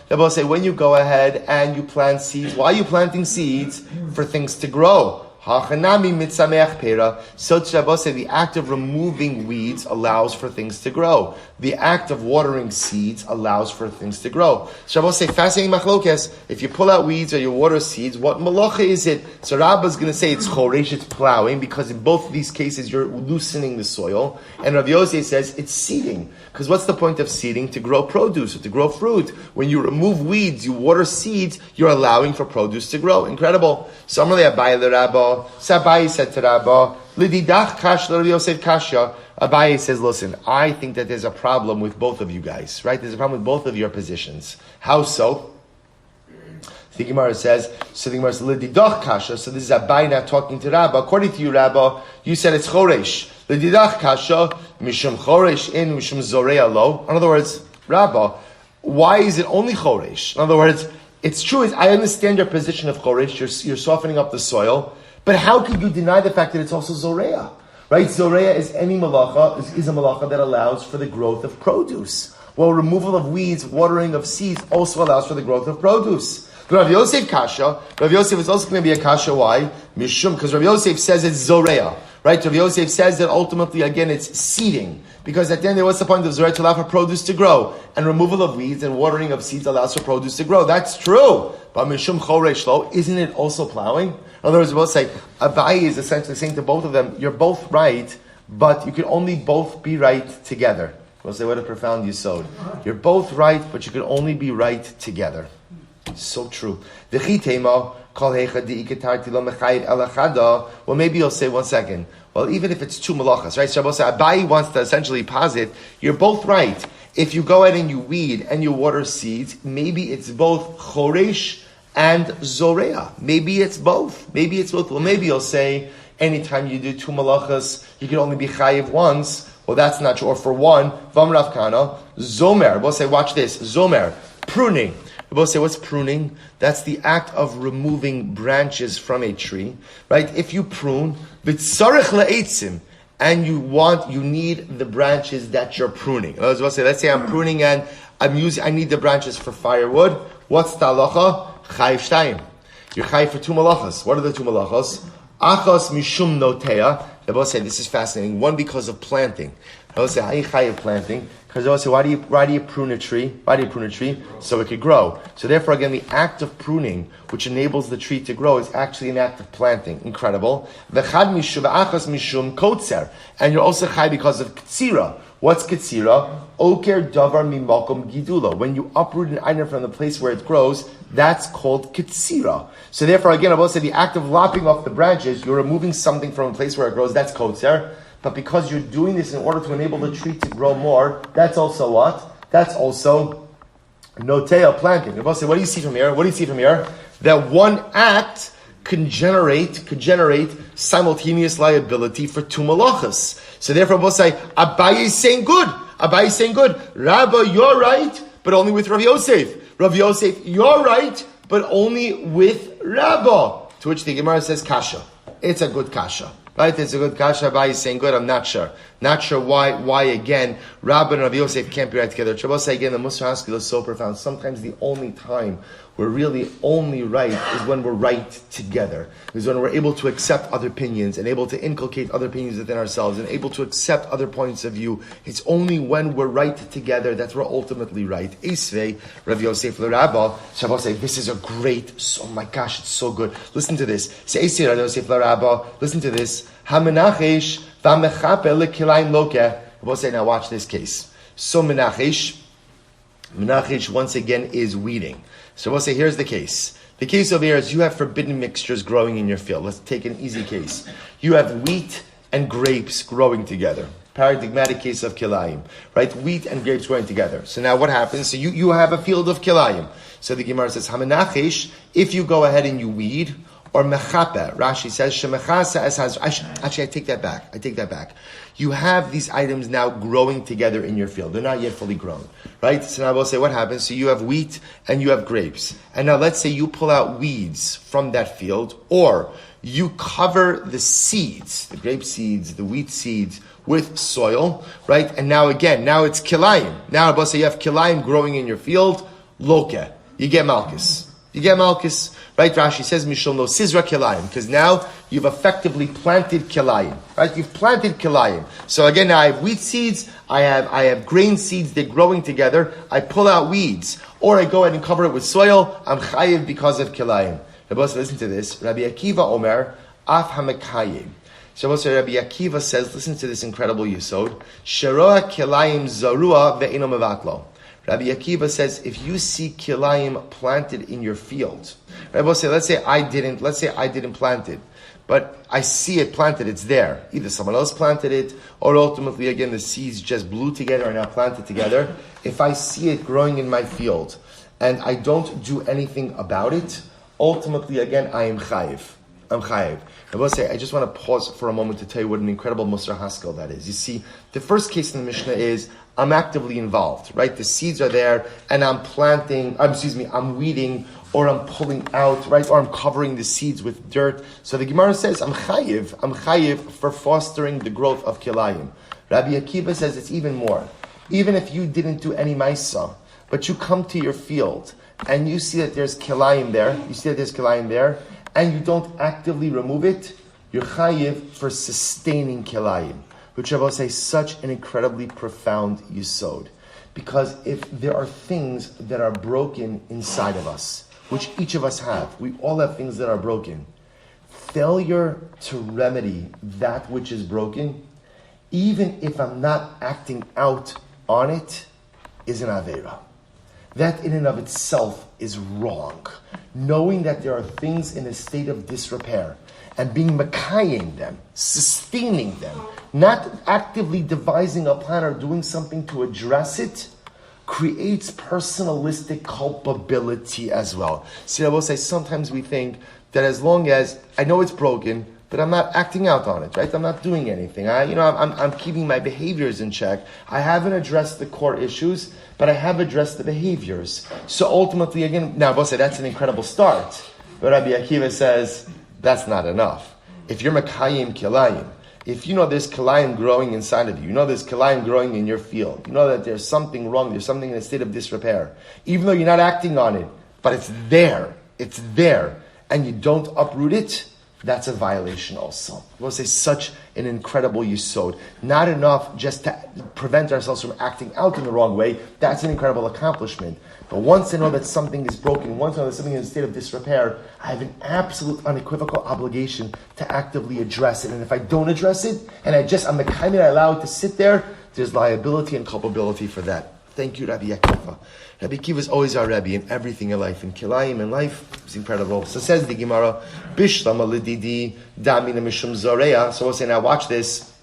A: They both say, when you go ahead and you plant seeds, why are you planting seeds? For things to grow. So Shabbos say the act of removing weeds allows for things to grow. The act of watering seeds allows for things to grow. Shabbos say fascinating machlokes. If you pull out weeds or you water seeds, what malacha is it? So Rabbah's going to say it's choresh, it's plowing, because in both of these cases you're loosening the soil. And Rav Yosef says it's seeding. Because what's the point of seeding? To grow produce, or to grow fruit. When you remove weeds, you water seeds, you're allowing for produce to grow. Incredible. So Abaye said to Rabba, Lididach kash Rav Yosef kasha. Abaye says, listen, I think that there's a problem with both of you guys, right? There's a problem with both of your positions. How so? The Gemara says, Lididach kasha. So this is Abaye now talking to Rabba. According to you, Rabba, you said it's choresh. Lididach kasha, mishum choresh in, mishum zorea lo. In other words, Rabba, why is it only choresh? In other words, it's true, I understand your position of choresh, you're softening up the soil, but how could you deny the fact that it's also zorea? Right? Zorea is any malacha, is a malacha that allows for the growth of produce. Well, removal of weeds, watering of seeds also allows for the growth of produce. Rav Yosef kasha, Rav Yosef is also going to be a kasha, why? Mishum, because Rav Yosef says it's zorea. Right? Rav Yosef says that ultimately, again, it's seeding. Because at the end, what's the point of zorea? To allow for produce to grow. And removal of weeds and watering of seeds allows for produce to grow. That's true. But mishum choresh lo, isn't it also plowing? In other words, we'll say, Abaye is essentially saying to both of them, you're both right, but you can only both be right together. We'll say, what a profound yesod. You're both right, but you can only be right together. So true. Well, maybe you'll say, 1 second. Well, even if it's two malachas, right? Shabbos Abaye wants to essentially posit, you're both right. If you go ahead and you weed and you water seeds, maybe it's both choresh and zorea. Maybe it's both. Well, maybe you'll say, anytime you do two malachas, you can only be chayiv once. Well, that's not true. Or for one, v'amrav kana, zomer. We'll say, watch this, zomer, pruning. We'll say, what's pruning? That's the act of removing branches from a tree, right? If you prune, v'tzarech la'etzim, and you need the branches that you're pruning. We'll say, let's say I'm pruning and I need the branches for firewood. What's the halacha? Chayiv shtayim. You're chayiv for two malachas. What are the two malachas? Achos mishum notea. They both say, this is fascinating. One, because of planting. They both say, how are you chayiv planting? Because they both say, why do you prune a tree? So it could grow. So therefore, again, the act of pruning, which enables the tree to grow, is actually an act of planting. Incredible. V'chad mishum v'achas mishum kotzer. And you're also chayiv because of ktsira. What's ktsira? Oker davar mimakom gidula. When you uproot an item from the place where it grows, that's called ktsira. So therefore, again, I will say the act of lopping off the branches, you're removing something from a place where it grows, that's kotzer. but because you're doing this in order to enable the tree to grow more, that's also what? That's also notea, planting. Rabbi say, what do you see from here? What do you see from here? That one act could generate simultaneous liability for two malachas. So therefore, Rabbi say, Abaye is saying good. Abaye is saying good. Rabbi, you're right, but only with Rav Yosef. Rav Yosef, you're right, but only with Rabbi. To which the Gemara says, kasha. It's a good kasha. Right? It's a good kasha. Abaye is saying good. I'm not sure. Not sure why again, Rabbi and Rav Yosef can't be right together. Rabbi say again, the Musar Haskell is so profound. Sometimes the only time we're really only right is when we're right together. Is when we're able to accept other opinions and able to inculcate other opinions within ourselves and able to accept other points of view. It's only when we're right together that we're ultimately right. Esvei, Rav Yosef l'Rabba, Shabbat say, this is a great, oh my gosh, it's so good. Listen to this. Say, Esvei, Rav Yosef l'Rabba, listen to this. HaMenachesh v'amechape lekilayim lokeh. We'll say, now watch this case. So Menachesh once again is weeding. So we'll say, here's the case. The case over here is you have forbidden mixtures growing in your field. Let's take an easy case. You have wheat and grapes growing together. Paradigmatic case of kilayim, right? Wheat and grapes growing together. So now what happens? So you have a field of kilayim. So the Gemara says, HaMenachesh, if you go ahead and you weed, or mechape, Rashi says, shemechasa es has. Actually, I take that back. You have these items now growing together in your field. They're not yet fully grown, right? So now we'll say what happens. So you have wheat and you have grapes. And now let's say you pull out weeds from that field, or you cover the seeds, the grape seeds, the wheat seeds, with soil, right? And now it's kilayim. Now we'll say you have kilayim growing in your field, loke. You get malchus. Right? Rashi says, Mishal no Sizra Kilayim, because now you've effectively planted Kilayim. Right? You've planted Kilayim. So again, now I have wheat seeds, I have grain seeds, they're growing together, I pull out weeds, or I go ahead and cover it with soil, I'm chayiv because of Kilayim. Rabbi, listen to this. Rabbi Akiva Omer, Af HaMekayim. So Rabbi Akiva says, listen to this incredible yisod, Sheroa Kilayim Zarua Ve'ino Mevatlo. Rabbi Akiva says, if you see kilayim planted in your field, Rabbi say, let's say I didn't plant it, but I see it planted, it's there. Either someone else planted it, or ultimately again the seeds just blew together and are planted together. If I see it growing in my field, and I don't do anything about it, ultimately again I am chayiv. I'm chayiv. I will say, I just want to pause for a moment to tell you what an incredible Musar Haskell that is. You see, the first case in the Mishnah is, I'm actively involved, right? The seeds are there, and I'm weeding, or I'm pulling out, right? Or I'm covering the seeds with dirt. So the Gemara says, I'm chayiv for fostering the growth of kilayim. Rabbi Akiva says it's even more. Even if you didn't do any maisa, but you come to your field, and you see that there's kilayim there, and you don't actively remove it, you're chayiv for sustaining kilayim. Which I will say such an incredibly profound yisod. Because if there are things that are broken inside of us, which each of us have, we all have things that are broken, failure to remedy that which is broken, even if I'm not acting out on it, is an aveira. That in and of itself is wrong. Knowing that there are things in a state of disrepair, and being makayim them, sustaining them, not actively devising a plan or doing something to address it, creates personalistic culpability as well. See, I will say, sometimes we think that as long as I know it's broken, but I'm not acting out on it, right? I'm not doing anything. I'm keeping my behaviors in check. I haven't addressed the core issues, but I have addressed the behaviors. So ultimately, again, now I will say that's an incredible start. But Rabbi Akiva says, that's not enough. If you're makayim kilayim, if you know there's kilayim growing inside of you, you know there's kilayim growing in your field, you know that there's something wrong, there's something in a state of disrepair, even though you're not acting on it, but it's there, and you don't uproot it, that's a violation also. We'll say such an incredible yisod. Not enough just to prevent ourselves from acting out in the wrong way, that's an incredible accomplishment. But once I know that something is broken, once I know that something is in a state of disrepair, I have an absolute unequivocal obligation to actively address it. And if I don't address it, and I'm the kind that I allow it to sit there, there's liability and culpability for that. Thank you, Rabbi Akiva. Rabbi Akiva is always our Rabbi in everything in life. In Kilayim, in life, it's incredible. So says the Gemara, Bishlama lididi damina mishum zoreya. So we'll say, now watch this.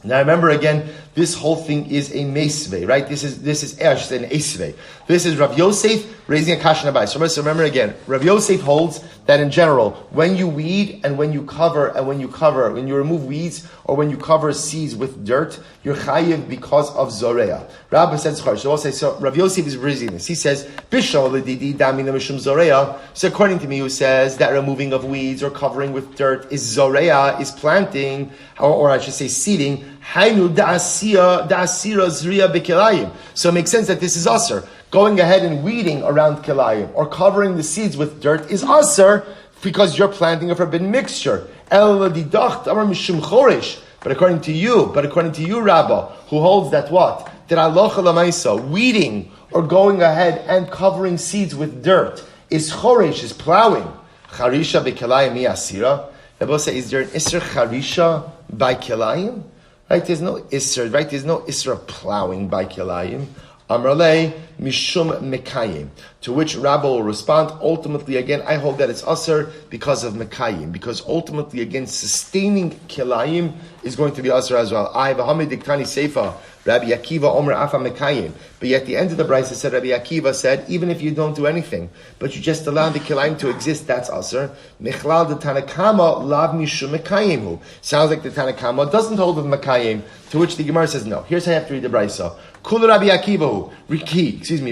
A: Now remember again, this whole thing is a mesve, right? This is an esve. This is Rav Yosef raising a kasha nabai. So remember again, Rav Yosef holds that in general, when you weed and when you cover, when you remove weeds or when you cover seeds with dirt, you're chayiv because of zoreya. Rabbi says, so Rav Yosef is raising this. He says, Bishol l'didi damina mishum zoreya. So according to me, who says that removing of weeds or covering with dirt is zoreya, is planting, or I should say seeding. Hainu da'asira zriya bekilayim. So it makes sense that this is aser. Going ahead and weeding around kilayim or covering the seeds with dirt is aser because you're planting a forbidden mixture. El didacht amar mishum choresh. But according to you, Rabba, who holds that what? That alocha lamaisa, weeding or going ahead and covering seeds with dirt is choresh, is plowing. Charisha bekilayim mi asira. Rabbi says, is there an isra charisha by kilayim? Right, there's no isra. Right, there's no isra plowing by kilayim. Amrale mishum mekayim. To which Rabbi will respond, ultimately again, I hold that it's asr because of mekayim. Because ultimately again, sustaining kilayim is going to be asr as well. Avraham diktani seifa. Rabbi Akiva Omer Afa Mekayim. But yet the end of the Bracha said, Rabbi Akiva said, even if you don't do anything, but you just allow the kilayim to exist, that's asr. Mechlal de Tanakama lav mishum Mekayimhu. Sounds like the Tanakama doesn't hold of Mekayim. To which the Gemara says, no. Here's how you have to read the Bracha. Kul Rabbi Akiva.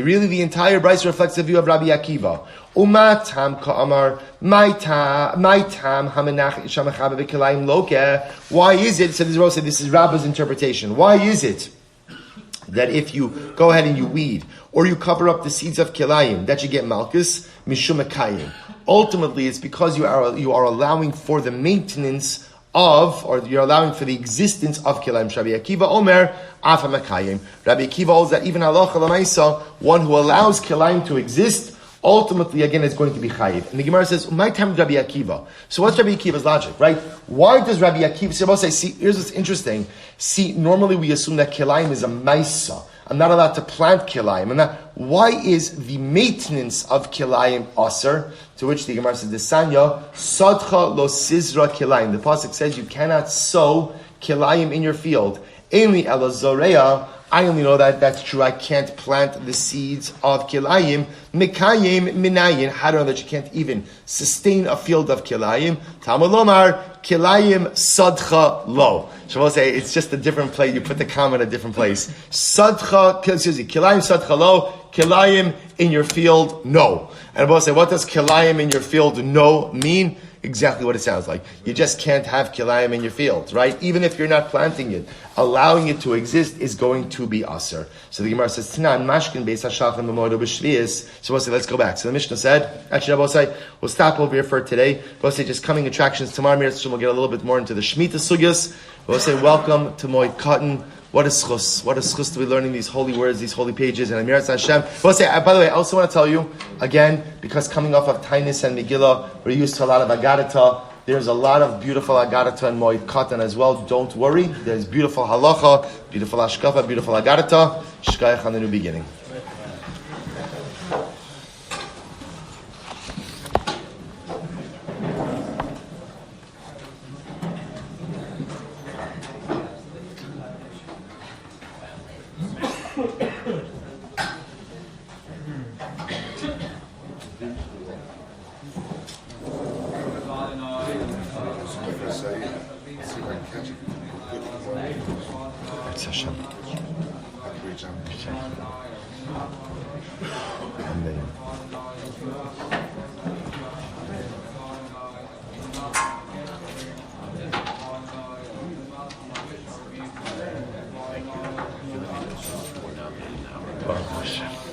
A: Really the entire Bracha reflects the view of Rabbi Akiva. Umatam ka'amar maitam hamenach ishamachaba bekilayim loke. Why is it? So this is Rabba's interpretation. Why is it that if you go ahead and you weed or you cover up the seeds of kilayim that you get malchus mishum mekayim? Ultimately, it's because you are allowing for the maintenance of, or you're allowing for the existence of kilayim. Rabbi Akiva Omer Afa Mekayim. Rabbi Akiva holds that even halacha l'maisa, one who allows kilayim to exist, ultimately again is going to be chayiv. And the Gemara says, "My time Rabbi Akiva." So what's Rabbi Akiva's logic, right? Why does Rabbi Akiva say? See, here's what's interesting. See, normally we assume that kilayim is a maisa. I'm not allowed to plant kilayim. Why is the maintenance of kilayim aser? To which the Gemara says, "The sanya sadcha lo sizra kilayim." The pasuk says you cannot sow kilayim in your field. Ainli ela zoreya. I only know that that's true. I can't plant the seeds of kilayim. Mikayim minayin. How do I know that you can't even sustain a field of kilayim? Talmud lomar kilayim sadcha lo. Shavuot say it's just a different place. You put the comma in a different place. Kilayim sadcha lo. Kilayim in your field, no. And Shavuot say, what does kilayim in your field no mean? Exactly what it sounds like. You just can't have kilayim in your field, right? Even if you're not planting it, allowing it to exist is going to be aser. So the Gemara says, "Tnan mashkin beis hashachim b'moed b'shvius." So we'll say, let's go back. So the Mishnah said, actually, we'll say, we'll stop over here for today. We'll say, just coming attractions tomorrow. We'll get a little bit more into the Shemitah sugyas. We'll say, welcome to Moed Katan. What a schus to be learning these holy words, these holy pages, and Amirat Hashem. We'll say, by the way, I also want to tell you, again, because coming off of Tainus and Megillah, we're used to a lot of Agadata. There's a lot of beautiful Agadata and Moed Katan as well. Don't worry. There's beautiful Halacha, beautiful Ashkafa, beautiful Agadata. Shkayach on the new beginning. Baruch Hashem.